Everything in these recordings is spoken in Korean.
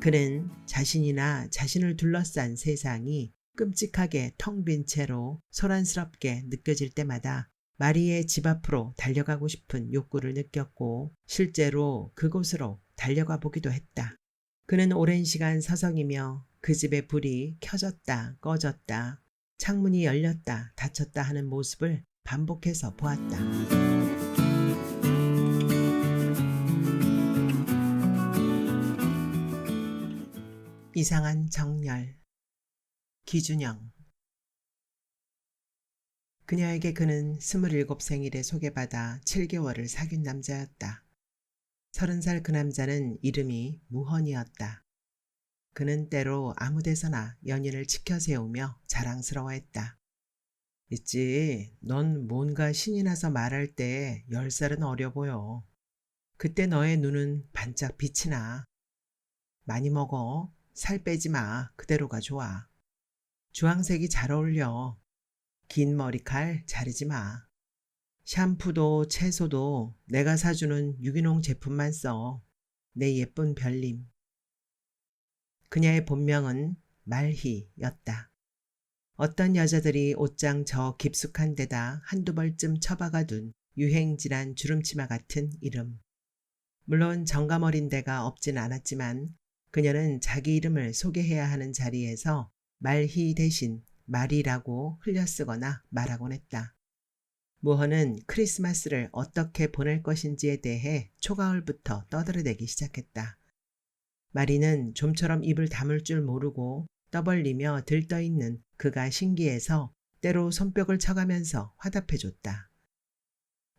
그는 자신이나 자신을 둘러싼 세상이 끔찍하게 텅 빈 채로 소란스럽게 느껴질 때마다 마리의 집 앞으로 달려가고 싶은 욕구를 느꼈고 실제로 그곳으로 달려가 보기도 했다. 그는 오랜 시간 서성이며 그 집의 불이 켜졌다 꺼졌다, 창문이 열렸다 닫혔다 하는 모습을 반복해서 보았다. 이상한 정열. 기준영. 그녀에게 그는 27 생일에 소개받아 7개월을 사귄 남자였다. 30살 그 남자는 이름이 무헌이었다. 그는 때로 아무 데서나 연인을 치켜 세우며 자랑스러워했다. 있지, 넌 뭔가 신이 나서 말할 때 10살은 어려 보여. 그때 너의 눈은 반짝 빛이 나. 많이 먹어. 살 빼지 마. 그대로가 좋아. 주황색이 잘 어울려. 긴 머리칼 자르지 마. 샴푸도 채소도 내가 사주는 유기농 제품만 써. 내 예쁜 별님. 그녀의 본명은 말희였다. 어떤 여자들이 옷장 저 깊숙한 데다 한두 벌쯤 처박아둔 유행질한 주름치마 같은 이름. 물론 정감 어린 데가 없진 않았지만 그녀는 자기 이름을 소개해야 하는 자리에서 말희 대신 말이라고 흘려쓰거나 말하곤 했다. 무헌은 크리스마스를 어떻게 보낼 것인지에 대해 초가을부터 떠들어대기 시작했다. 마리는 좀처럼 입을 다물 줄 모르고 떠벌리며 들떠있는 그가 신기해서 때로 손뼉을 쳐가면서 화답해줬다.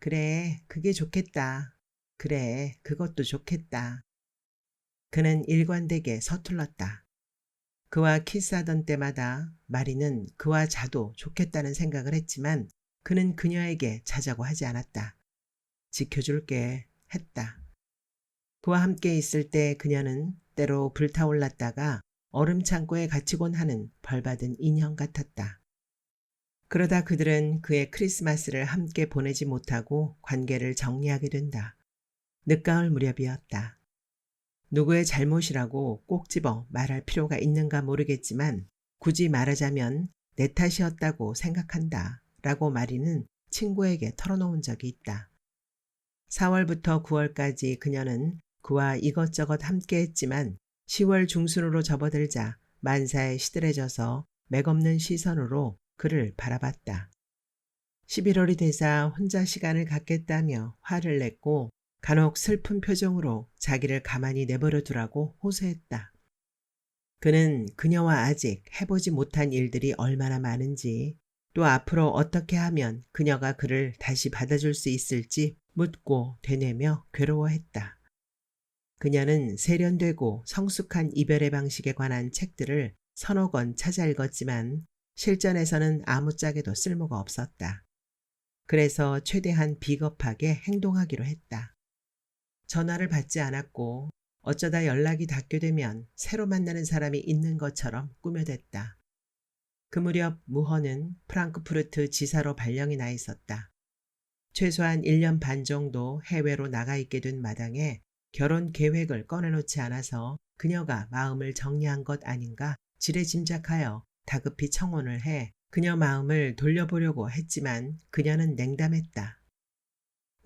그래, 그게 좋겠다. 그래, 그것도 좋겠다. 그는 일관되게 서툴렀다. 그와 키스하던 때마다 마리는 그와 자도 좋겠다는 생각을 했지만 그는 그녀에게 자자고 하지 않았다. 지켜줄게 했다. 그와 함께 있을 때 그녀는 때로 불타올랐다가 얼음 창고에 갇히곤 하는 벌받은 인형 같았다. 그러다 그들은 그의 크리스마스를 함께 보내지 못하고 관계를 정리하게 된다. 늦가을 무렵이었다. 누구의 잘못이라고 꼭 집어 말할 필요가 있는가 모르겠지만 굳이 말하자면 내 탓이었다고 생각한다 라고 마리는 친구에게 털어놓은 적이 있다. 4월부터 9월까지 그녀는 그와 이것저것 함께 했지만 10월 중순으로 접어들자 만사에 시들해져서 맥없는 시선으로 그를 바라봤다. 11월이 되자 혼자 시간을 갖겠다며 화를 냈고 간혹 슬픈 표정으로 자기를 가만히 내버려 두라고 호소했다. 그는 그녀와 아직 해보지 못한 일들이 얼마나 많은지 또 앞으로 어떻게 하면 그녀가 그를 다시 받아줄 수 있을지 묻고 되뇌며 괴로워했다. 그녀는 세련되고 성숙한 이별의 방식에 관한 책들을 서너 권 찾아 읽었지만 실전에서는 아무짝에도 쓸모가 없었다. 그래서 최대한 비겁하게 행동하기로 했다. 전화를 받지 않았고 어쩌다 연락이 닿게 되면 새로 만나는 사람이 있는 것처럼 꾸며댔다. 그 무렵 무헌은 프랑크푸르트 지사로 발령이 나 있었다. 최소한 1년 반 정도 해외로 나가 있게 된 마당에 결혼 계획을 꺼내놓지 않아서 그녀가 마음을 정리한 것 아닌가 지레짐작하여 다급히 청혼을 해 그녀 마음을 돌려보려고 했지만 그녀는 냉담했다.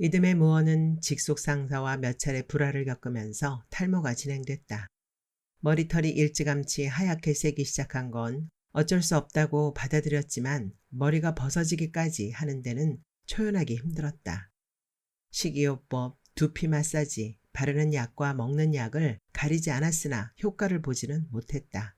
이듬해 무헌은 직속 상사와 몇 차례 불화를 겪으면서 탈모가 진행됐다. 머리털이 일찌감치 하얗게 새기 시작한 건 어쩔 수 없다고 받아들였지만 머리가 벗어지기까지 하는 데는 초연하기 힘들었다. 식이요법, 두피 마사지, 바르는 약과 먹는 약을 가리지 않았으나 효과를 보지는 못했다.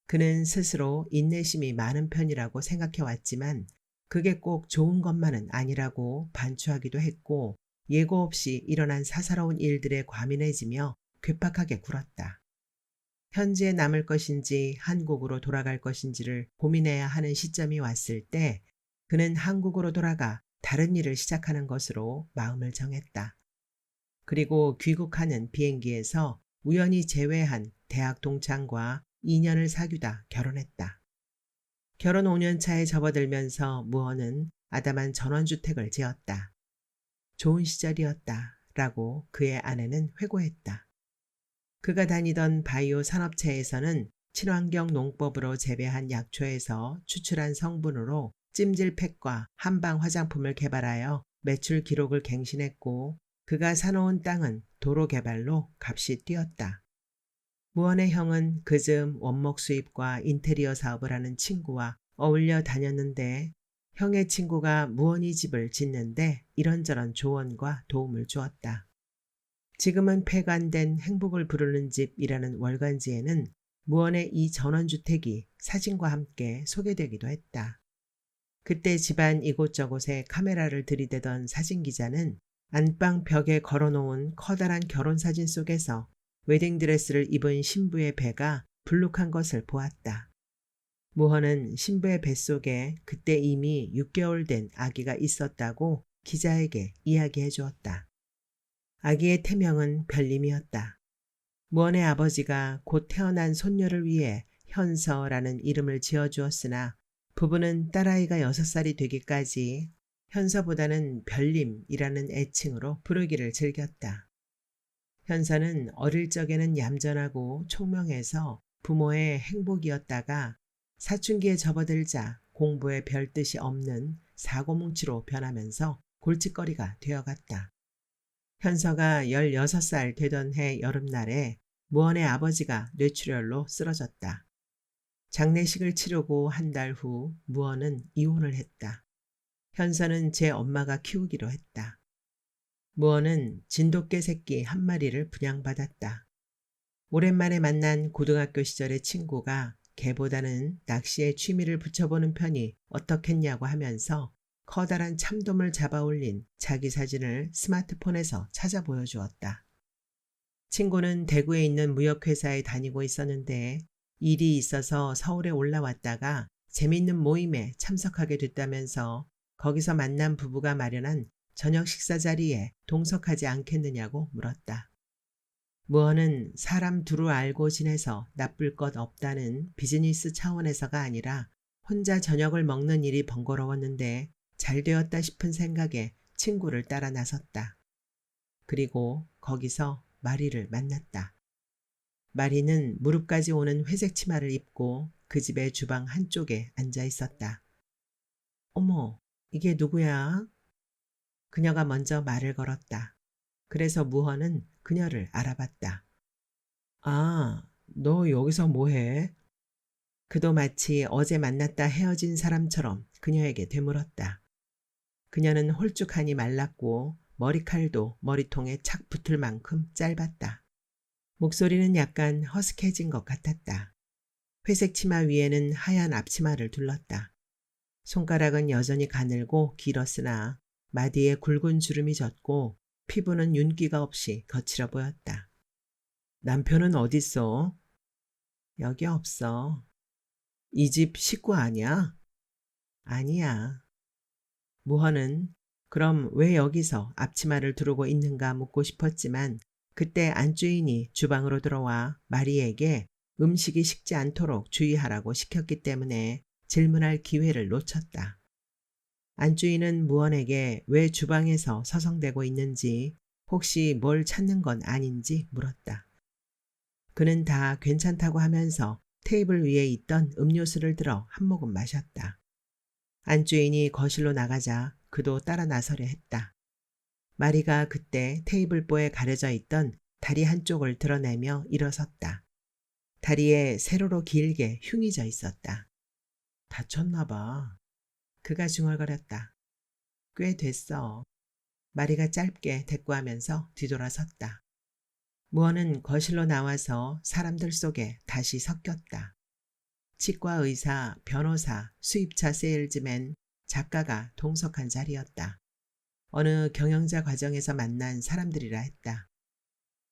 그는 스스로 인내심이 많은 편이라고 생각해왔지만 그게 꼭 좋은 것만은 아니라고 반추하기도 했고 예고 없이 일어난 사사로운 일들에 과민해지며 괴팍하게 굴었다. 현지에 남을 것인지 한국으로 돌아갈 것인지를 고민해야 하는 시점이 왔을 때 그는 한국으로 돌아가 다른 일을 시작하는 것으로 마음을 정했다. 그리고 귀국하는 비행기에서 우연히 제외한 대학 동창과 2년을 사귀다 결혼했다. 결혼 5년 차에 접어들면서 무헌은 아담한 전원주택을 지었다. 좋은 시절이었다 라고 그의 아내는 회고했다. 그가 다니던 바이오 산업체에서는 친환경 농법으로 재배한 약초에서 추출한 성분으로 찜질팩과 한방 화장품을 개발하여 매출 기록을 갱신했고, 그가 사놓은 땅은 도로 개발로 값이 뛰었다. 무언의 형은 그즈음 원목 수입과 인테리어 사업을 하는 친구와 어울려 다녔는데, 형의 친구가 무언이 집을 짓는데 이런저런 조언과 도움을 주었다. 지금은 폐관된 행복을 부르는 집이라는 월간지에는 무언의 이 전원주택이 사진과 함께 소개되기도 했다. 그때 집안 이곳저곳에 카메라를 들이대던 사진기자는 안방 벽에 걸어놓은 커다란 결혼사진 속에서 웨딩드레스를 입은 신부의 배가 불룩한 것을 보았다. 무헌은 신부의 뱃속에 그때 이미 6개월 된 아기가 있었다고 기자에게 이야기해 주었다. 아기의 태명은 별님이었다. 무헌의 아버지가 곧 태어난 손녀를 위해 현서라는 이름을 지어주었으나 부부는 딸아이가 6살이 되기까지 현서보다는 별님이라는 애칭으로 부르기를 즐겼다. 현서는 어릴 적에는 얌전하고 총명해서 부모의 행복이었다가 사춘기에 접어들자 공부에 별 뜻이 없는 사고뭉치로 변하면서 골칫거리가 되어갔다. 현서가 16살 되던 해 여름날에 무헌의 아버지가 뇌출혈로 쓰러졌다. 장례식을 치르고 한 달 후 무헌은 이혼을 했다. 현서는 제 엄마가 키우기로 했다. 무헌은 진돗개 새끼 한 마리를 분양받았다. 오랜만에 만난 고등학교 시절의 친구가 개보다는 낚시에 취미를 붙여보는 편이 어떻겠냐고 하면서 커다란 참돔을 잡아 올린 자기 사진을 스마트폰에서 찾아 보여주었다. 친구는 대구에 있는 무역회사에 다니고 있었는데 일이 있어서 서울에 올라왔다가 재밌는 모임에 참석하게 됐다면서 거기서 만난 부부가 마련한 저녁 식사 자리에 동석하지 않겠느냐고 물었다. 무헌은 사람 두루 알고 지내서 나쁠 것 없다는 비즈니스 차원에서가 아니라 혼자 저녁을 먹는 일이 번거로웠는데 잘 되었다 싶은 생각에 친구를 따라 나섰다. 그리고 거기서 마리를 만났다. 마리는 무릎까지 오는 회색 치마를 입고 그 집의 주방 한쪽에 앉아 있었다. 어머, 이게 누구야? 그녀가 먼저 말을 걸었다. 그래서 무헌은 그녀를 알아봤다. 아, 너 여기서 뭐해? 그도 마치 어제 만났다 헤어진 사람처럼 그녀에게 되물었다. 그녀는 홀쭉하니 말랐고 머리칼도 머리통에 착 붙을 만큼 짧았다. 목소리는 약간 허스키해진 것 같았다. 회색 치마 위에는 하얀 앞치마를 둘렀다. 손가락은 여전히 가늘고 길었으나 마디에 굵은 주름이 졌고 피부는 윤기가 없이 거칠어 보였다. 남편은 어딨어? 여기 없어. 이 집 식구 아니야? 아니야. 무헌은 그럼 왜 여기서 앞치마를 두르고 있는가 묻고 싶었지만 그때 안주인이 주방으로 들어와 마리에게 음식이 식지 않도록 주의하라고 시켰기 때문에 질문할 기회를 놓쳤다. 안주인은 무헌에게 왜 주방에서 서성대고 있는지, 혹시 뭘 찾는 건 아닌지 물었다. 그는 다 괜찮다고 하면서 테이블 위에 있던 음료수를 들어 한 모금 마셨다. 안주인이 거실로 나가자 그도 따라 나서려 했다. 마리가 그때 테이블보에 가려져 있던 다리 한쪽을 드러내며 일어섰다. 다리에 세로로 길게 흉이 져 있었다. 다쳤나 봐. 그가 중얼거렸다. 꽤 됐어. 마리가 짧게 대꾸하면서 뒤돌아섰다. 무헌은 거실로 나와서 사람들 속에 다시 섞였다. 치과 의사, 변호사, 수입차 세일즈맨, 작가가 동석한 자리였다. 어느 경영자 과정에서 만난 사람들이라 했다.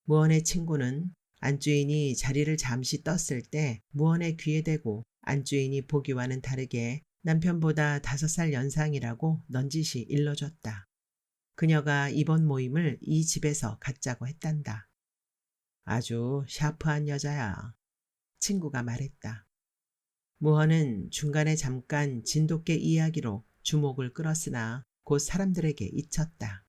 무헌의 친구는 안주인이 자리를 잠시 떴을 때 무헌의 귀에 대고 안주인이 보기와는 다르게 남편보다 5살 연상이라고 넌지시 일러줬다. 그녀가 이번 모임을 이 집에서 갖자고 했단다. 아주 샤프한 여자야. 친구가 말했다. 무헌은 중간에 잠깐 진돗개 이야기로 주목을 끌었으나 곧 사람들에게 잊혔다.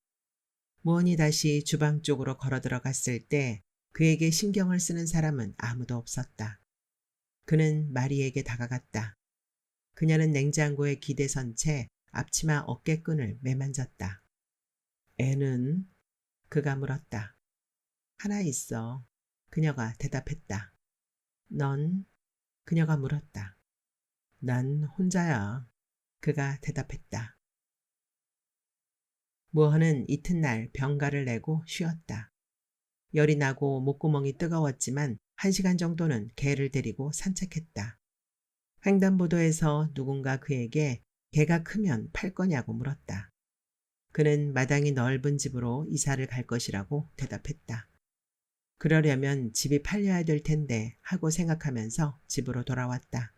무헌이 다시 주방 쪽으로 걸어 들어갔을 때 그에게 신경을 쓰는 사람은 아무도 없었다. 그는 마리에게 다가갔다. 그녀는 냉장고에 기대선 채 앞치마 어깨끈을 매만졌다. 애는? 그가 물었다. 하나 있어. 그녀가 대답했다. 넌? 그녀가 물었다. 난 혼자야. 그가 대답했다. 무헌은 이튿날 병가를 내고 쉬었다. 열이 나고 목구멍이 뜨거웠지만 1시간 정도는 개를 데리고 산책했다. 횡단보도에서 누군가 그에게 개가 크면 팔 거냐고 물었다. 그는 마당이 넓은 집으로 이사를 갈 것이라고 대답했다. 그러려면 집이 팔려야 될 텐데 하고 생각하면서 집으로 돌아왔다.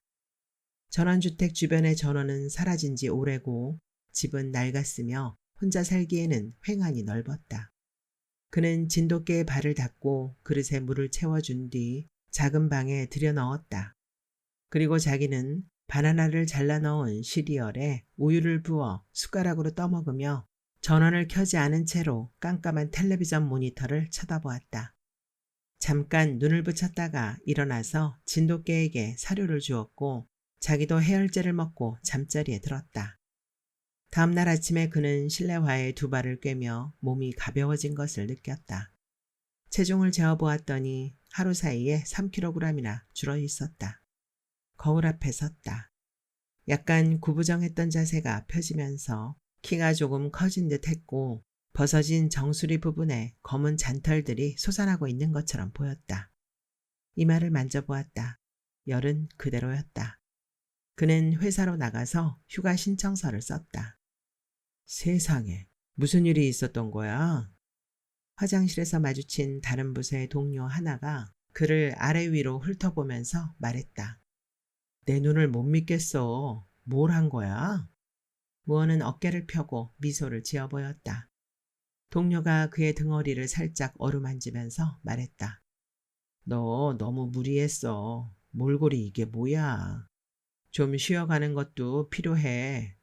전원주택 주변의 전원은 사라진 지 오래고 집은 낡았으며 혼자 살기에는 횡하니 넓었다. 그는 진돗개에 발을 닦고 그릇에 물을 채워준 뒤 작은 방에 들여넣었다. 그리고 자기는 바나나를 잘라 넣은 시리얼에 우유를 부어 숟가락으로 떠먹으며 전원을 켜지 않은 채로 깜깜한 텔레비전 모니터를 쳐다보았다. 잠깐 눈을 붙였다가 일어나서 진돗개에게 사료를 주었고 자기도 해열제를 먹고 잠자리에 들었다. 다음날 아침에 그는 실내화에 두 발을 꿰며 몸이 가벼워진 것을 느꼈다. 체중을 재어보았더니 하루 사이에 3kg이나 줄어 있었다. 거울 앞에 섰다. 약간 구부정했던 자세가 펴지면서 키가 조금 커진 듯 했고 벗어진 정수리 부분에 검은 잔털들이 솟아나고 있는 것처럼 보였다. 이마를 만져보았다. 열은 그대로였다. 그는 회사로 나가서 휴가 신청서를 썼다. 세상에, 무슨 일이 있었던 거야? 화장실에서 마주친 다른 부서의 동료 하나가 그를 아래 위로 훑어보면서 말했다. 내 눈을 못 믿겠어. 뭘 한 거야? 무헌은 어깨를 펴고 미소를 지어 보였다. 동료가 그의 등허리를 살짝 어루만지면서 말했다. 너 너무 무리했어. 몰골이 이게 뭐야. 좀 쉬어가는 것도 필요해.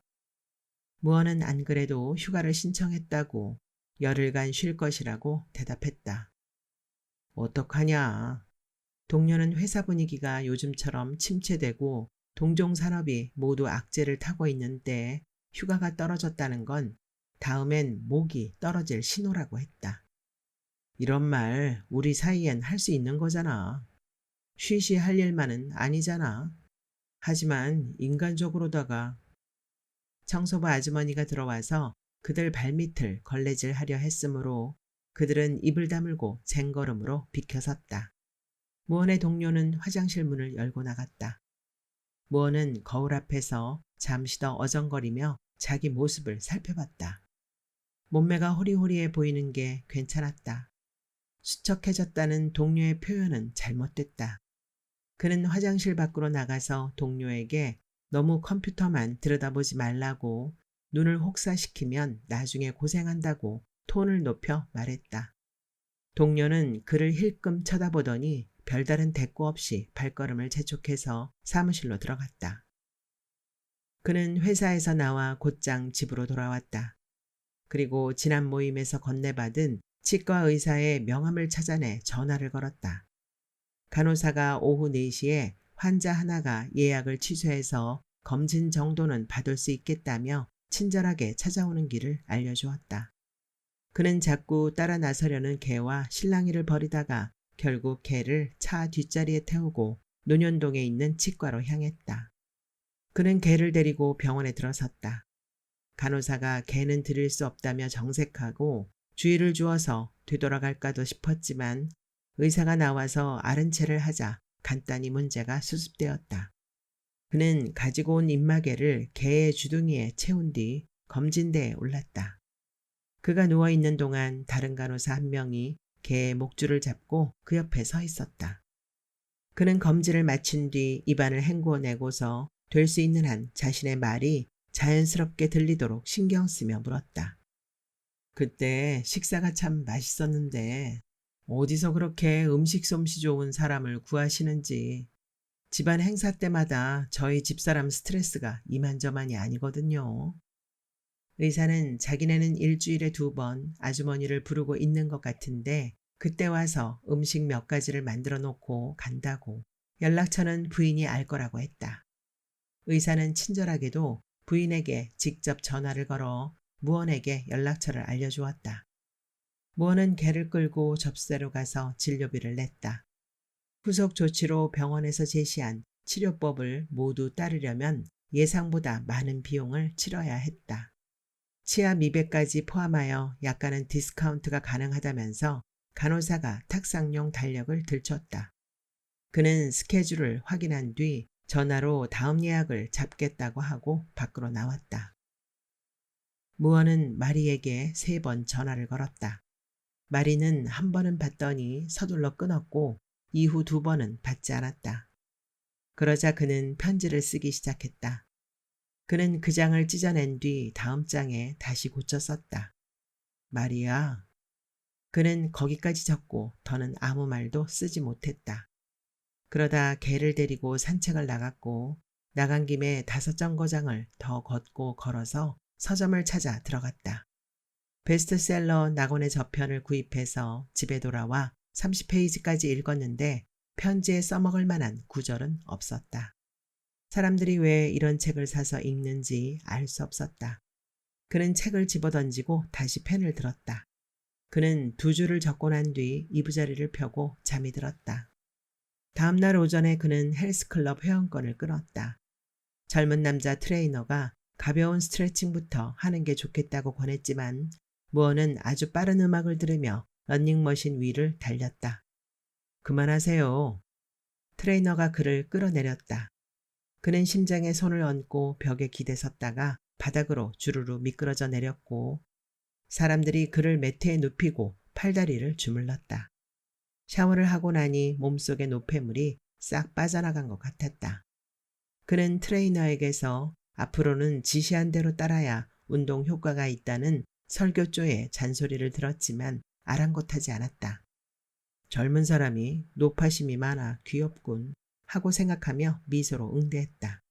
무헌은 안 그래도 휴가를 신청했다고 열흘간 쉴 것이라고 대답했다. 어떡하냐. 동료는 회사 분위기가 요즘처럼 침체되고 동종 산업이 모두 악재를 타고 있는 때에 휴가가 떨어졌다는 건 다음엔 목이 떨어질 신호라고 했다. 이런 말 우리 사이엔 할 수 있는 거잖아. 쉬쉬할 일만은 아니잖아. 하지만 인간적으로다가 청소부 아주머니가 들어와서 그들 발밑을 걸레질 하려 했으므로 그들은 입을 다물고 쟁걸음으로 비켜섰다. 무헌의 동료는 화장실 문을 열고 나갔다. 무헌은 거울 앞에서 잠시 더 어정거리며 자기 모습을 살펴봤다. 몸매가 호리호리해 보이는 게 괜찮았다. 수척해졌다는 동료의 표현은 잘못됐다. 그는 화장실 밖으로 나가서 동료에게 너무 컴퓨터만 들여다보지 말라고 눈을 혹사시키면 나중에 고생한다고 톤을 높여 말했다. 동료는 그를 힐끔 쳐다보더니 별다른 대꾸 없이 발걸음을 재촉해서 사무실로 들어갔다. 그는 회사에서 나와 곧장 집으로 돌아왔다. 그리고 지난 모임에서 건네받은 치과 의사의 명함을 찾아내 전화를 걸었다. 간호사가 오후 4시에 환자 하나가 예약을 취소해서 검진 정도는 받을 수 있겠다며 친절하게 찾아오는 길을 알려주었다. 그는 자꾸 따라 나서려는 개와 실랑이를 벌이다가 결국 개를 차 뒷자리에 태우고 논현동에 있는 치과로 향했다. 그는 개를 데리고 병원에 들어섰다. 간호사가 개는 드릴 수 없다며 정색하고 주의를 주어서 되돌아갈까도 싶었지만 의사가 나와서 아른 체를 하자 간단히 문제가 수습되었다. 그는 가지고 온 입마개를 개의 주둥이에 채운 뒤 검진대에 올랐다. 그가 누워있는 동안 다른 간호사 한 명이 개의 목줄을 잡고 그 옆에 서 있었다. 그는 검진을 마친 뒤 입안을 헹구어내고서 될 수 있는 한 자신의 말이 자연스럽게 들리도록 신경 쓰며 물었다. 그때 식사가 참 맛있었는데 어디서 그렇게 음식 솜씨 좋은 사람을 구하시는지. 집안 행사 때마다 저희 집사람 스트레스가 이만저만이 아니거든요. 의사는 자기네는 일주일에 2번 아주머니를 부르고 있는 것 같은데 그때 와서 음식 몇 가지를 만들어 놓고 간다고. 연락처는 부인이 알 거라고 했다. 의사는 친절하게도 부인에게 직접 전화를 걸어 무언에게 연락처를 알려주었다. 무언은 개를 끌고 접수대로 가서 진료비를 냈다. 후속 조치로 병원에서 제시한 치료법을 모두 따르려면 예상보다 많은 비용을 치러야 했다. 치아 미백까지 포함하여 약간은 디스카운트가 가능하다면서 간호사가 탁상용 달력을 들췄다. 그는 스케줄을 확인한 뒤 전화로 다음 예약을 잡겠다고 하고 밖으로 나왔다. 무언은 마리에게 3번 전화를 걸었다. 마리는 한 번은 받더니 서둘러 끊었고 이후 2번은 받지 않았다. 그러자 그는 편지를 쓰기 시작했다. 그는 그 장을 찢어낸 뒤 다음 장에 다시 고쳐 썼다. 마리야. 그는 거기까지 적고 더는 아무 말도 쓰지 못했다. 그러다 개를 데리고 산책을 나갔고 나간 김에 5정거장을 더 걷고 걸어서 서점을 찾아 들어갔다. 베스트셀러 낙원의 저편을 구입해서 집에 돌아와 30페이지까지 읽었는데 편지에 써먹을 만한 구절은 없었다. 사람들이 왜 이런 책을 사서 읽는지 알 수 없었다. 그는 책을 집어던지고 다시 펜을 들었다. 그는 2줄을 적고 난 뒤 이부자리를 펴고 잠이 들었다. 다음 날 오전에 그는 헬스클럽 회원권을 끊었다. 젊은 남자 트레이너가 가벼운 스트레칭부터 하는 게 좋겠다고 권했지만 무어는 아주 빠른 음악을 들으며 러닝머신 위를 달렸다. 그만하세요. 트레이너가 그를 끌어내렸다. 그는 심장에 손을 얹고 벽에 기대섰다가 바닥으로 주르르 미끄러져 내렸고 사람들이 그를 매트에 눕히고 팔다리를 주물렀다. 샤워를 하고 나니 몸속의 노폐물이 싹 빠져나간 것 같았다. 그는 트레이너에게서 앞으로는 지시한 대로 따라야 운동 효과가 있다는 설교조의 잔소리를 들었지만 아랑곳하지 않았다. 젊은 사람이 노파심이 많아 귀엽군 하고 생각하며 미소로 응대했다.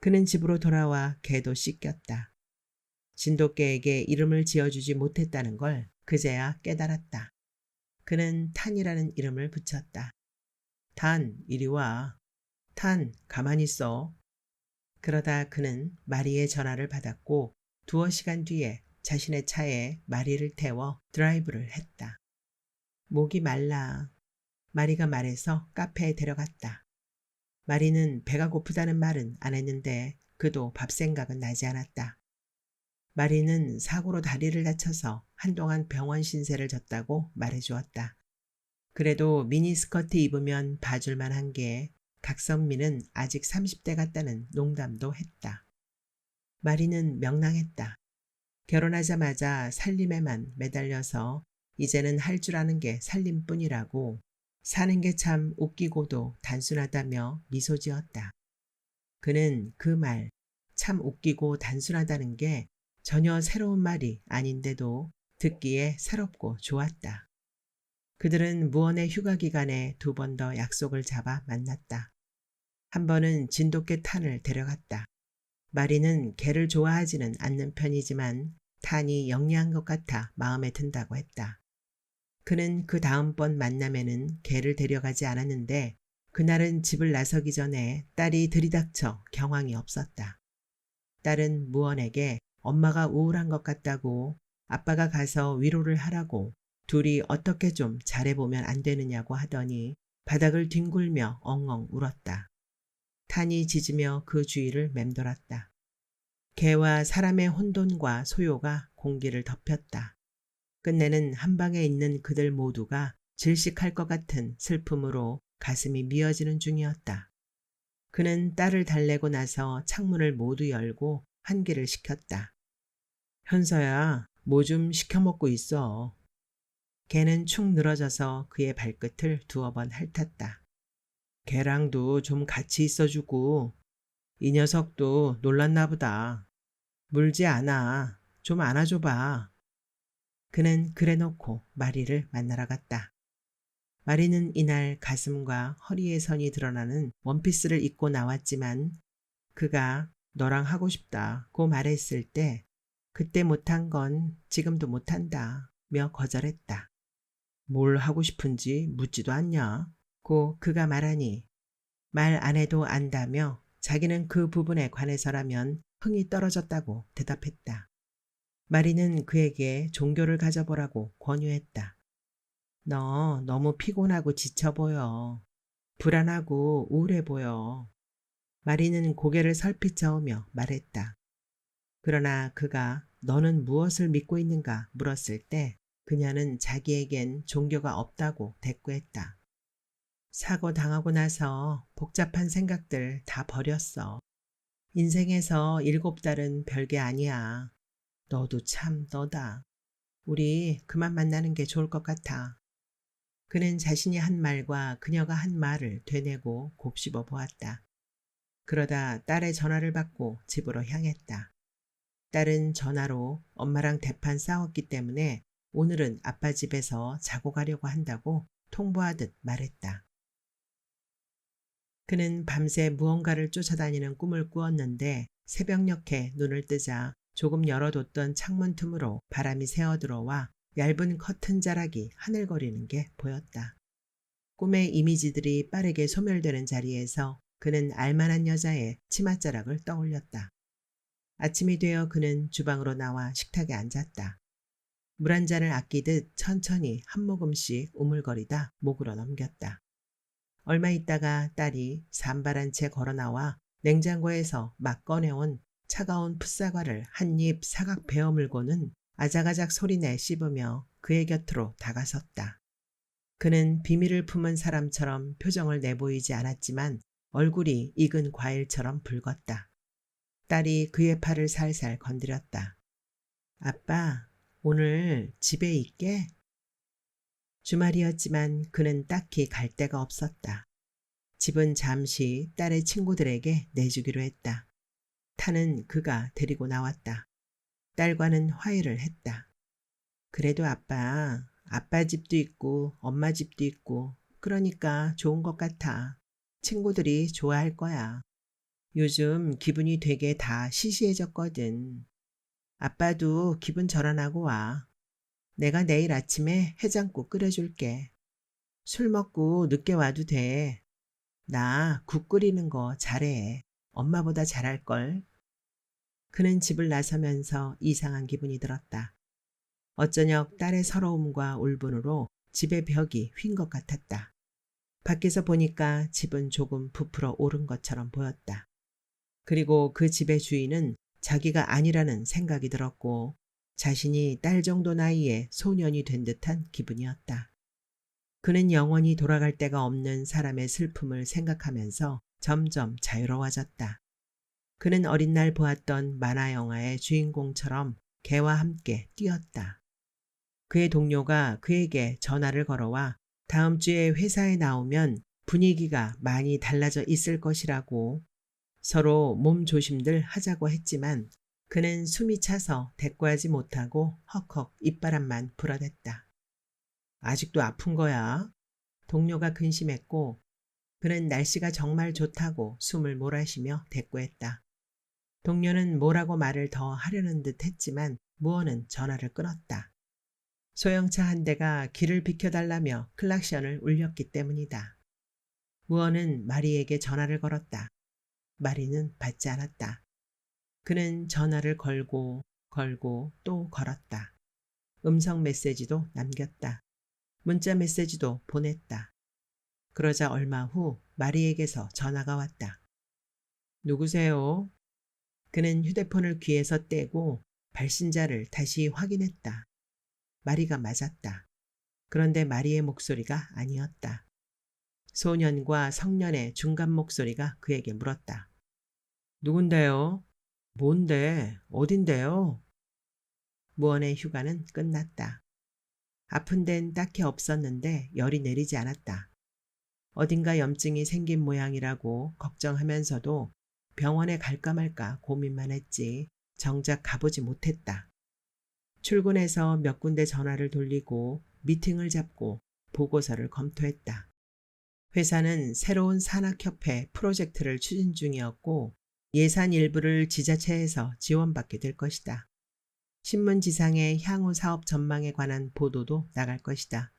그는 집으로 돌아와 개도 씻겼다. 진돗개에게 이름을 지어주지 못했다는 걸 그제야 깨달았다. 그는 탄이라는 이름을 붙였다. 탄, 이리 와. 탄, 가만히 있어. 그러다 그는 마리의 전화를 받았고 2시간 뒤에 자신의 차에 마리를 태워 드라이브를 했다. 목이 말라. 마리가 말해서 카페에 데려갔다. 마리는 배가 고프다는 말은 안 했는데 그도 밥 생각은 나지 않았다. 마리는 사고로 다리를 다쳐서 한동안 병원 신세를 졌다고 말해주었다. 그래도 미니스커트 입으면 봐줄만 한 게 각선미는 아직 30대 같다는 농담도 했다. 마리는 명랑했다. 결혼하자마자 살림에만 매달려서 이제는 할 줄 아는 게 살림뿐이라고 사는 게 참 웃기고도 단순하다며 미소 지었다. 그는 그 말, 참 웃기고 단순하다는 게 전혀 새로운 말이 아닌데도 듣기에 새롭고 좋았다. 그들은 무언의 휴가 기간에 2번 더 약속을 잡아 만났다. 한 번은 진돗개 탄을 데려갔다. 마리는 개를 좋아하지는 않는 편이지만 탄이 영리한 것 같아 마음에 든다고 했다. 그는 그 다음번 만남에는 개를 데려가지 않았는데 그날은 집을 나서기 전에 딸이 들이닥쳐 경황이 없었다. 딸은 무언에게 엄마가 우울한 것 같다고 아빠가 가서 위로를 하라고 둘이 어떻게 좀 잘해보면 안 되느냐고 하더니 바닥을 뒹굴며 엉엉 울었다. 탄이 짖으며 그 주위를 맴돌았다. 개와 사람의 혼돈과 소요가 공기를 덮였다. 끝내는 한방에 있는 그들 모두가 질식할 것 같은 슬픔으로 가슴이 미어지는 중이었다. 그는 딸을 달래고 나서 창문을 모두 열고 환기를 시켰다. 현서야, 뭐 좀 시켜 먹고 있어. 개는 축 늘어져서 그의 발끝을 2번 핥았다. 개랑도 좀 같이 있어주고 이 녀석도 놀랐나 보다. 물지 않아. 좀 안아줘봐. 그는 그래놓고 마리를 만나러 갔다. 마리는 이날 가슴과 허리에 선이 드러나는 원피스를 입고 나왔지만 그가 너랑 하고 싶다고 말했을 때 그때 못한 건 지금도 못한다며 거절했다. 뭘 하고 싶은지 묻지도 않냐? 고 그가 말하니 말 안 해도 안다며 자기는 그 부분에 관해서라면 흥이 떨어졌다고 대답했다. 마리는 그에게 종교를 가져보라고 권유했다. 너 너무 피곤하고 지쳐 보여. 불안하고 우울해 보여. 마리는 고개를 설핏 저으며 말했다. 그러나 그가 너는 무엇을 믿고 있는가 물었을 때 그녀는 자기에겐 종교가 없다고 대꾸했다. 사고 당하고 나서 복잡한 생각들 다 버렸어. 인생에서 7달은 별게 아니야. 너도 참 너다. 우리 그만 만나는 게 좋을 것 같아. 그는 자신이 한 말과 그녀가 한 말을 되뇌고 곱씹어 보았다. 그러다 딸의 전화를 받고 집으로 향했다. 딸은 전화로 엄마랑 대판 싸웠기 때문에 오늘은 아빠 집에서 자고 가려고 한다고 통보하듯 말했다. 그는 밤새 무언가를 쫓아다니는 꿈을 꾸었는데 새벽녘에 눈을 뜨자 조금 열어뒀던 창문 틈으로 바람이 새어들어와 얇은 커튼 자락이 하늘거리는 게 보였다. 꿈의 이미지들이 빠르게 소멸되는 자리에서 그는 알만한 여자의 치맛자락을 떠올렸다. 아침이 되어 그는 주방으로 나와 식탁에 앉았다. 물 한 잔을 아끼듯 천천히 한 모금씩 우물거리다 목으로 넘겼다. 얼마 있다가 딸이 산발한 채 걸어 나와 냉장고에서 막 꺼내온 차가운 풋사과를 한 입 사각 베어 물고는 아작아작 소리내 씹으며 그의 곁으로 다가섰다. 그는 비밀을 품은 사람처럼 표정을 내보이지 않았지만 얼굴이 익은 과일처럼 붉었다. 딸이 그의 팔을 살살 건드렸다. 아빠, 오늘 집에 있게? 주말이었지만 그는 딱히 갈 데가 없었다. 집은 잠시 딸의 친구들에게 내주기로 했다. 타는 그가 데리고 나왔다. 딸과는 화해를 했다. 그래도 아빠 집도 있고 엄마 집도 있고 그러니까 좋은 것 같아. 친구들이 좋아할 거야. 요즘 기분이 되게 다 시시해졌거든. 아빠도 기분 전환하고 와. 내가 내일 아침에 해장국 끓여줄게. 술 먹고 늦게 와도 돼. 나 국 끓이는 거 잘해. 엄마보다 잘할걸. 그는 집을 나서면서 이상한 기분이 들었다. 어쩌녁 딸의 서러움과 울분으로 집의 벽이 휜 것 같았다. 밖에서 보니까 집은 조금 부풀어 오른 것처럼 보였다. 그리고 그 집의 주인은 자기가 아니라는 생각이 들었고 자신이 딸 정도 나이에 소년이 된 듯한 기분이었다. 그는 영원히 돌아갈 데가 없는 사람의 슬픔을 생각하면서 점점 자유로워졌다. 그는 어린 날 보았던 만화 영화의 주인공처럼 개와 함께 뛰었다. 그의 동료가 그에게 전화를 걸어와 다음 주에 회사에 나오면 분위기가 많이 달라져 있을 것이라고 서로 몸 조심들 하자고 했지만 그는 숨이 차서 대꾸하지 못하고 헉헉 입바람만 불어댔다. 아직도 아픈 거야? 동료가 근심했고 그는 날씨가 정말 좋다고 숨을 몰아쉬며 대꾸했다. 동료는 뭐라고 말을 더 하려는 듯 했지만 무어는 전화를 끊었다. 소형차 한 대가 길을 비켜달라며 클락션을 울렸기 때문이다. 무어는 마리에게 전화를 걸었다. 마리는 받지 않았다. 그는 전화를 걸고 또 걸었다. 음성 메시지도 남겼다. 문자 메시지도 보냈다. 그러자 얼마 후 마리에게서 전화가 왔다. 누구세요? 그는 휴대폰을 귀에서 떼고 발신자를 다시 확인했다. 마리가 맞았다. 그런데 마리의 목소리가 아니었다. 소년과 성년의 중간 목소리가 그에게 물었다. 누군데요? 뭔데? 어딘데요? 무언의 휴가는 끝났다. 아픈 데는 딱히 없었는데 열이 내리지 않았다. 어딘가 염증이 생긴 모양이라고 걱정하면서도 병원에 갈까 말까 고민만 했지 정작 가보지 못했다. 출근해서 몇 군데 전화를 돌리고 미팅을 잡고 보고서를 검토했다. 회사는 새로운 산학협회 프로젝트를 추진 중이었고 예산 일부를 지자체에서 지원받게 될 것이다. 신문지상의 향후 사업 전망에 관한 보도도 나갈 것이다.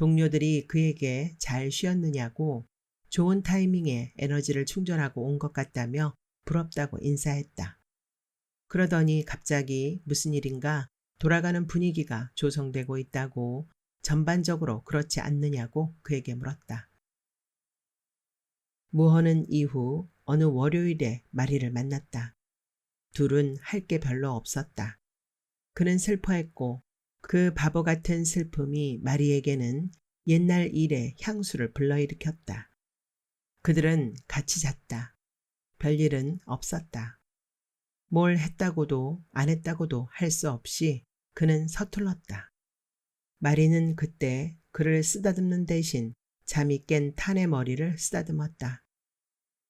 동료들이 그에게 잘 쉬었느냐고 좋은 타이밍에 에너지를 충전하고 온 것 같다며 부럽다고 인사했다. 그러더니 갑자기 무슨 일인가 돌아가는 분위기가 조성되고 있다고 전반적으로 그렇지 않느냐고 그에게 물었다. 무헌은 이후 어느 월요일에 마리를 만났다. 둘은 할 게 별로 없었다. 그는 슬퍼했고 그 바보 같은 슬픔이 마리에게는 옛날 일의 향수를 불러일으켰다. 그들은 같이 잤다. 별일은 없었다. 뭘 했다고도 안 했다고도 할 수 없이 그는 서툴렀다. 마리는 그때 그를 쓰다듬는 대신 잠이 깬 탄의 머리를 쓰다듬었다.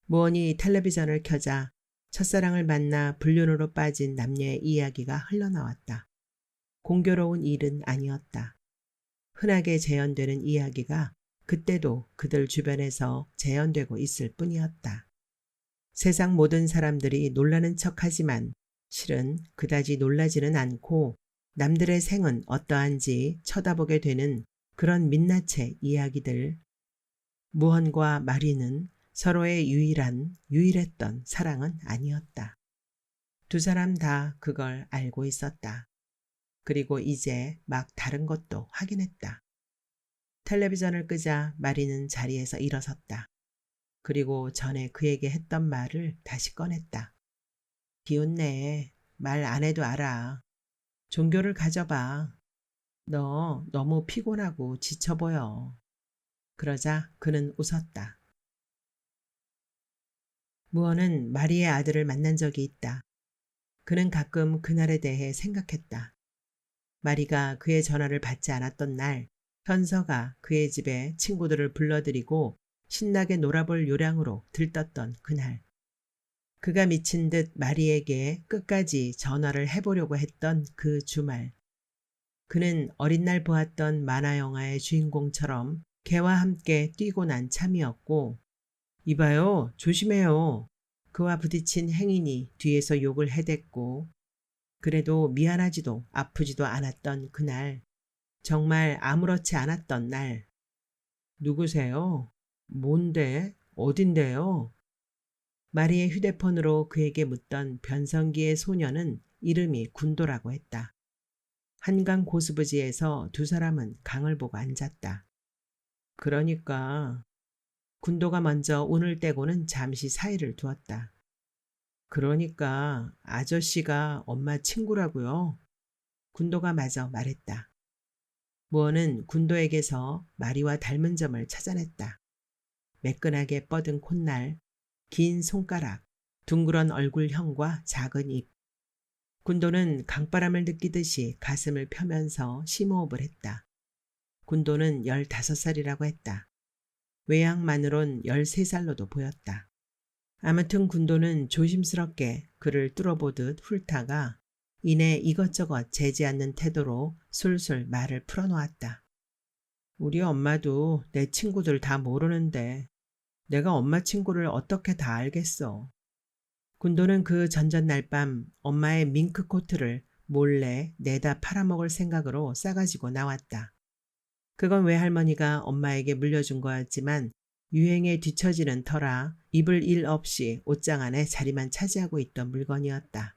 무언이 텔레비전을 켜자 첫사랑을 만나 불륜으로 빠진 남녀의 이야기가 흘러나왔다. 공교로운 일은 아니었다. 흔하게 재현되는 이야기가 그때도 그들 주변에서 재현되고 있을 뿐이었다. 세상 모든 사람들이 놀라는 척하지만 실은 그다지 놀라지는 않고 남들의 생은 어떠한지 쳐다보게 되는 그런 민낯의 이야기들. 무헌과 마리는 서로의 유일했던 사랑은 아니었다. 두 사람 다 그걸 알고 있었다. 그리고 이제 막 다른 것도 확인했다. 텔레비전을 끄자 마리는 자리에서 일어섰다. 그리고 전에 그에게 했던 말을 다시 꺼냈다. 비웃네. 말 안 해도 알아. 종교를 가져봐. 너 너무 피곤하고 지쳐 보여. 그러자 그는 웃었다. 무헌은 마리의 아들을 만난 적이 있다. 그는 가끔 그날에 대해 생각했다. 마리가 그의 전화를 받지 않았던 날, 현서가 그의 집에 친구들을 불러들이고 신나게 놀아볼 요량으로 들떴던 그날. 그가 미친 듯 마리에게 끝까지 전화를 해보려고 했던 그 주말. 그는 어린 날 보았던 만화 영화의 주인공처럼 개와 함께 뛰고 난 참이었고, 이봐요, 조심해요. 그와 부딪힌 행인이 뒤에서 욕을 해댔고, 그래도 미안하지도 아프지도 않았던 그날, 정말 아무렇지 않았던 날. 누구세요? 뭔데? 어딘데요? 마리의 휴대폰으로 그에게 묻던 변성기의 소녀는 이름이 군도라고 했다. 한강 고수부지에서 두 사람은 강을 보고 앉았다. 그러니까 군도가 먼저 운을 떼고는 잠시 사이를 두었다. 그러니까 아저씨가 엄마 친구라고요. 군도가 마저 말했다. 무헌은 군도에게서 마리와 닮은 점을 찾아냈다. 매끈하게 뻗은 콧날, 긴 손가락, 둥그런 얼굴형과 작은 입. 군도는 강바람을 느끼듯이 가슴을 펴면서 심호흡을 했다. 군도는 15살이라고 했다. 외양만으론 13살로도 보였다. 아무튼 군도는 조심스럽게 그를 뚫어보듯 훑다가 이내 이것저것 재지 않는 태도로 술술 말을 풀어놓았다. 우리 엄마도 내 친구들 다 모르는데 내가 엄마 친구를 어떻게 다 알겠어. 군도는 그 전전날 밤 엄마의 밍크 코트를 몰래 내다 팔아먹을 생각으로 싸가지고 나왔다. 그건 외할머니가 엄마에게 물려준 거였지만 유행에 뒤처지는 터라 입을 일 없이 옷장 안에 자리만 차지하고 있던 물건이었다.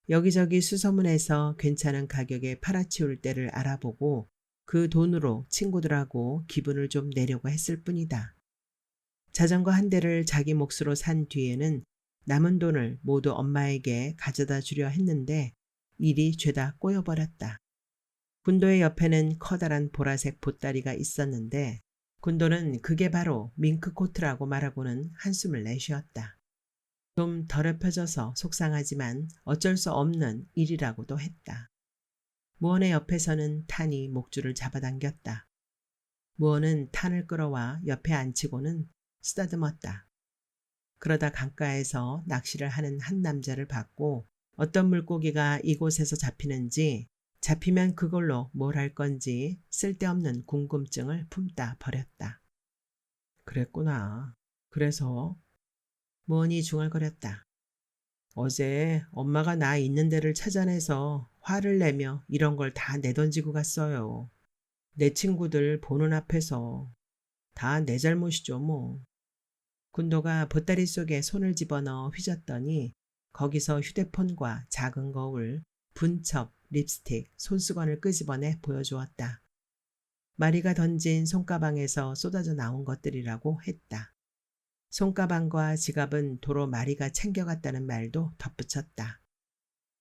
여기저기 수소문해서 괜찮은 가격에 팔아치울 때를 알아보고 그 돈으로 친구들하고 기분을 좀 내려고 했을 뿐이다. 자전거 한 대를 자기 몫으로 산 뒤에는 남은 돈을 모두 엄마에게 가져다 주려 했는데 일이 죄다 꼬여버렸다. 군도의 옆에는 커다란 보라색 보따리가 있었는데 군도는 그게 바로 밍크코트라고 말하고는 한숨을 내쉬었다. 좀 더럽혀져서 속상하지만 어쩔 수 없는 일이라고도 했다. 무헌의 옆에서는 탄이 목줄을 잡아당겼다. 무헌은 탄을 끌어와 옆에 앉히고는 쓰다듬었다. 그러다 강가에서 낚시를 하는 한 남자를 봤고 어떤 물고기가 이곳에서 잡히는지 잡히면 그걸로 뭘 할 건지 쓸데없는 궁금증을 품다 버렸다. 그랬구나. 그래서 무헌이 중얼거렸다. 어제 엄마가 나 있는 데를 찾아내서 화를 내며 이런 걸 다 내던지고 갔어요. 내 친구들 보는 앞에서 다 내 잘못이죠 뭐. 군도가 보따리 속에 손을 집어넣어 휘젓더니 거기서 휴대폰과 작은 거울, 분첩, 립스틱, 손수건을 끄집어내 보여주었다. 마리가 던진 손가방에서 쏟아져 나온 것들이라고 했다. 손가방과 지갑은 도로 마리가 챙겨갔다는 말도 덧붙였다.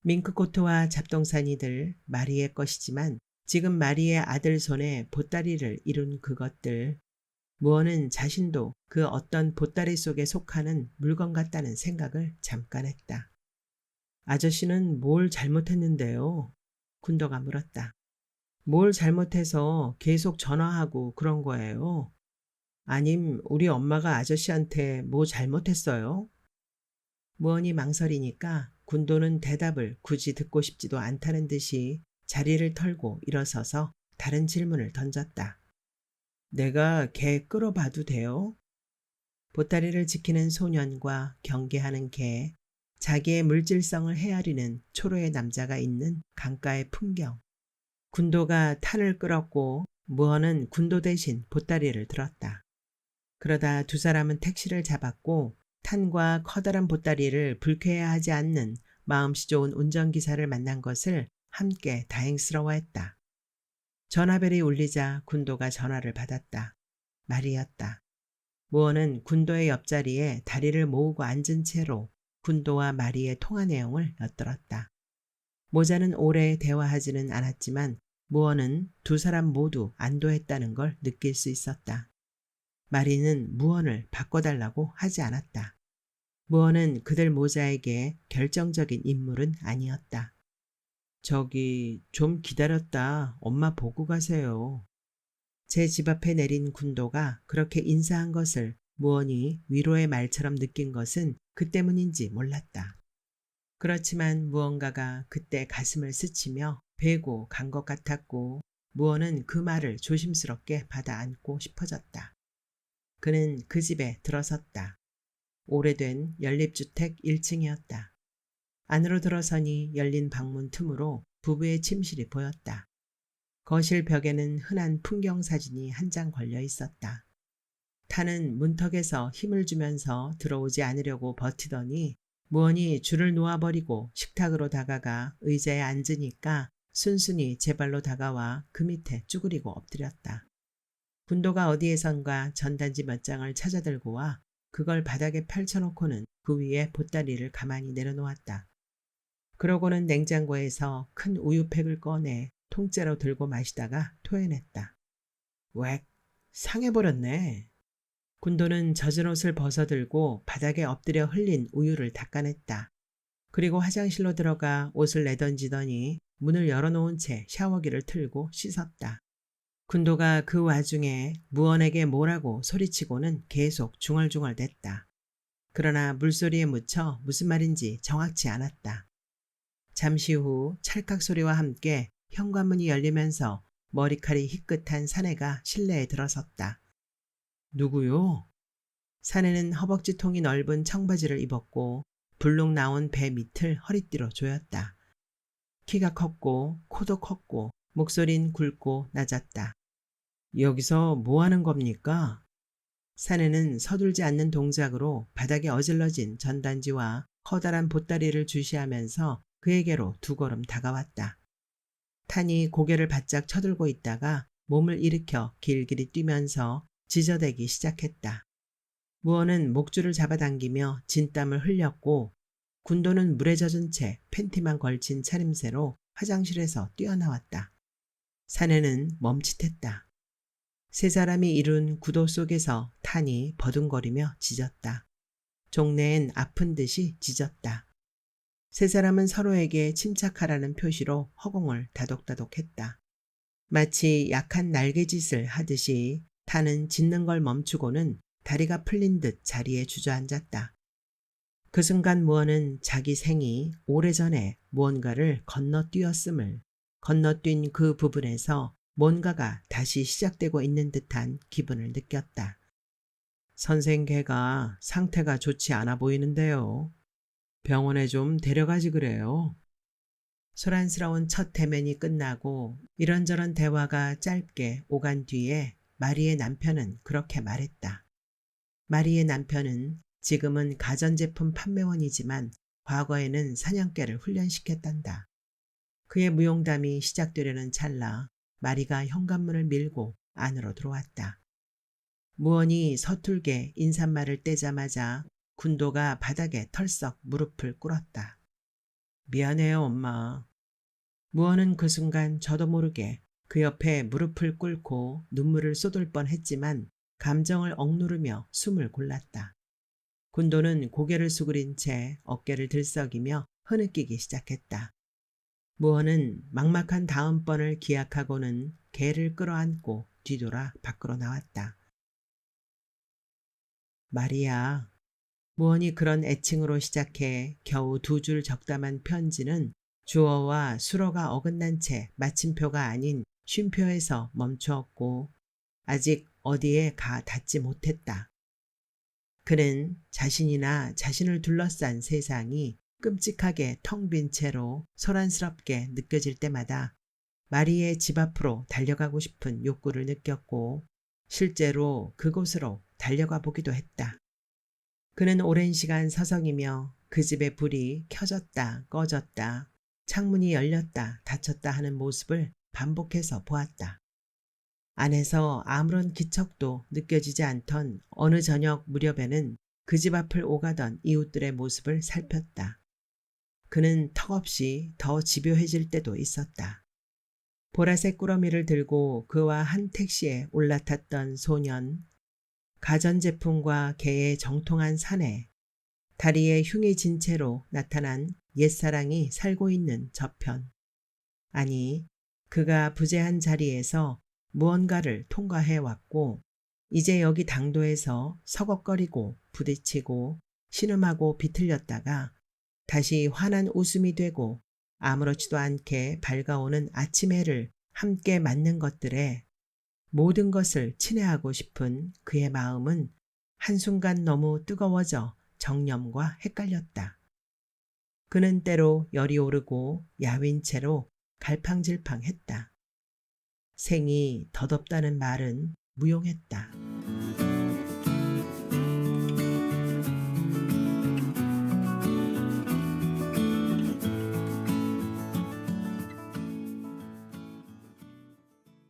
밍크코트와 잡동사니들 마리의 것이지만 지금 마리의 아들 손에 보따리를 이룬 그것들, 무언은 자신도 그 어떤 보따리 속에 속하는 물건 같다는 생각을 잠깐 했다. 아저씨는 뭘 잘못했는데요? 군도가 물었다. 뭘 잘못해서 계속 전화하고 그런 거예요? 아님 우리 엄마가 아저씨한테 뭐 잘못했어요? 무언이 망설이니까 군도는 대답을 굳이 듣고 싶지도 않다는 듯이 자리를 털고 일어서서 다른 질문을 던졌다. 내가 개 끌어봐도 돼요? 보따리를 지키는 소년과 경계하는 개, 자기의 물질성을 헤아리는 초로의 남자가 있는 강가의 풍경. 군도가 탄을 끌었고 무언은 군도 대신 보따리를 들었다. 그러다 두 사람은 택시를 잡았고 탄과 커다란 보따리를 불쾌해하지 않는 마음씨 좋은 운전기사를 만난 것을 함께 다행스러워했다. 전화벨이 울리자 군도가 전화를 받았다. 말이었다. 무언은 군도의 옆자리에 다리를 모으고 앉은 채로 군도와 마리의 통화 내용을 엿들었다. 모자는 오래 대화하지는 않았지만 무언은 두 사람 모두 안도했다는 걸 느낄 수 있었다. 마리는 무언을 바꿔달라고 하지 않았다. 무언은 그들 모자에게 결정적인 인물은 아니었다. 저기 좀 기다렸다 엄마 보고 가세요. 제 집 앞에 내린 군도가 그렇게 인사한 것을 무언이 위로의 말처럼 느낀 것은 그 때문인지 몰랐다. 그렇지만 무언가가 그때 가슴을 스치며 베고 간 것 같았고 무언은 그 말을 조심스럽게 받아 안고 싶어졌다. 그는 그 집에 들어섰다. 오래된 연립주택 1층이었다. 안으로 들어서니 열린 방문 틈으로 부부의 침실이 보였다. 거실 벽에는 흔한 풍경 사진이 한 장 걸려 있었다. 타는 문턱에서 힘을 주면서 들어오지 않으려고 버티더니 무언이 줄을 놓아버리고 식탁으로 다가가 의자에 앉으니까 순순히 제 발로 다가와 그 밑에 쭈그리고 엎드렸다. 군도가 어디에선가 전단지 몇 장을 찾아들고 와 그걸 바닥에 펼쳐놓고는 그 위에 보따리를 가만히 내려놓았다. 그러고는 냉장고에서 큰 우유팩을 꺼내 통째로 들고 마시다가 토해냈다. 웩, 상해버렸네. 군도는 젖은 옷을 벗어들고 바닥에 엎드려 흘린 우유를 닦아냈다. 그리고 화장실로 들어가 옷을 내던지더니 문을 열어놓은 채 샤워기를 틀고 씻었다. 군도가 그 와중에 무언에게 뭐라고 소리치고는 계속 중얼중얼댔다. 그러나 물소리에 묻혀 무슨 말인지 정확치 않았다. 잠시 후 찰칵 소리와 함께 현관문이 열리면서 머리칼이 희끗한 사내가 실내에 들어섰다. 누구요? 사내는 허벅지통이 넓은 청바지를 입었고 불룩 나온 배 밑을 허리띠로 조였다. 키가 컸고 코도 컸고 목소린 굵고 낮았다. 여기서 뭐 하는 겁니까? 사내는 서둘지 않는 동작으로 바닥에 어질러진 전단지와 커다란 보따리를 주시하면서 그에게로 두 걸음 다가왔다. 탄이 고개를 바짝 쳐들고 있다가 몸을 일으켜 길길이 뛰면서 지저대기 시작했다. 무언은 목줄을 잡아당기며 진땀을 흘렸고 군도는 물에 젖은 채 팬티만 걸친 차림새로 화장실에서 뛰어나왔다. 사내는 멈칫했다. 세 사람이 이룬 구도 속에서 탄이 버둥거리며 짖었다. 종래엔 아픈 듯이 짖었다. 세 사람은 서로에게 침착하라는 표시로 허공을 다독다독했다. 마치 약한 날개짓을 하듯이 탄은 짖는 걸 멈추고는 다리가 풀린 듯 자리에 주저앉았다. 그 순간 무언은 자기 생이 오래전에 무언가를 건너뛰었음을, 건너뛴 그 부분에서 뭔가가 다시 시작되고 있는 듯한 기분을 느꼈다. 선생 걔가 상태가 좋지 않아 보이는데요. 병원에 좀 데려가지 그래요. 소란스러운 첫 대면이 끝나고 이런저런 대화가 짧게 오간 뒤에 마리의 남편은 그렇게 말했다. 마리의 남편은 지금은 가전제품 판매원이지만 과거에는 사냥개를 훈련시켰단다. 그의 무용담이 시작되려는 찰나 마리가 현관문을 밀고 안으로 들어왔다. 무언이 서툴게 인사말을 떼자마자 군도가 바닥에 털썩 무릎을 꿇었다. 미안해요, 엄마. 무언은 그 순간 저도 모르게 그 옆에 무릎을 꿇고 눈물을 쏟을 뻔했지만 감정을 억누르며 숨을 골랐다. 군도는 고개를 수그린 채 어깨를 들썩이며 흐느끼기 시작했다. 무언은 막막한 다음번을 기약하고는 개를 끌어안고 뒤돌아 밖으로 나왔다. 마리아. 무언이 그런 애칭으로 시작해 겨우 2줄 적담한 편지는 주어와 수어가 어긋난 채 마침표가 아닌 쉼표에서 멈추었고 아직 어디에 가 닿지 못했다. 그는 자신이나 자신을 둘러싼 세상이 끔찍하게 텅 빈 채로 소란스럽게 느껴질 때마다 마리의 집 앞으로 달려가고 싶은 욕구를 느꼈고 실제로 그곳으로 달려가 보기도 했다. 그는 오랜 시간 서성이며 그 집의 불이 켜졌다 꺼졌다, 창문이 열렸다 닫혔다 하는 모습을 반복해서 보았다. 안에서 아무런 기척도 느껴지지 않던 어느 저녁 무렵에는 그 집 앞을 오가던 이웃들의 모습을 살폈다. 그는 턱없이 더 집요해질 때도 있었다. 보라색 꾸러미를 들고 그와 한 택시에 올라탔던 소년, 가전제품과 개의 정통한 사내, 다리에 흉이 진 채로 나타난 옛사랑이 살고 있는 저편. 아니, 그가 부재한 자리에서 무언가를 통과해 왔고 이제 여기 당도에서 서걱거리고 부딪히고 신음하고 비틀렸다가 다시 환한 웃음이 되고 아무렇지도 않게 밝아오는 아침 해를 함께 맞는 것들에 모든 것을 친애하고 싶은 그의 마음은 한순간 너무 뜨거워져 정념과 헷갈렸다. 그는 때로 열이 오르고 야윈 채로 갈팡질팡했다. 생이 덧없다는 말은 무용했다.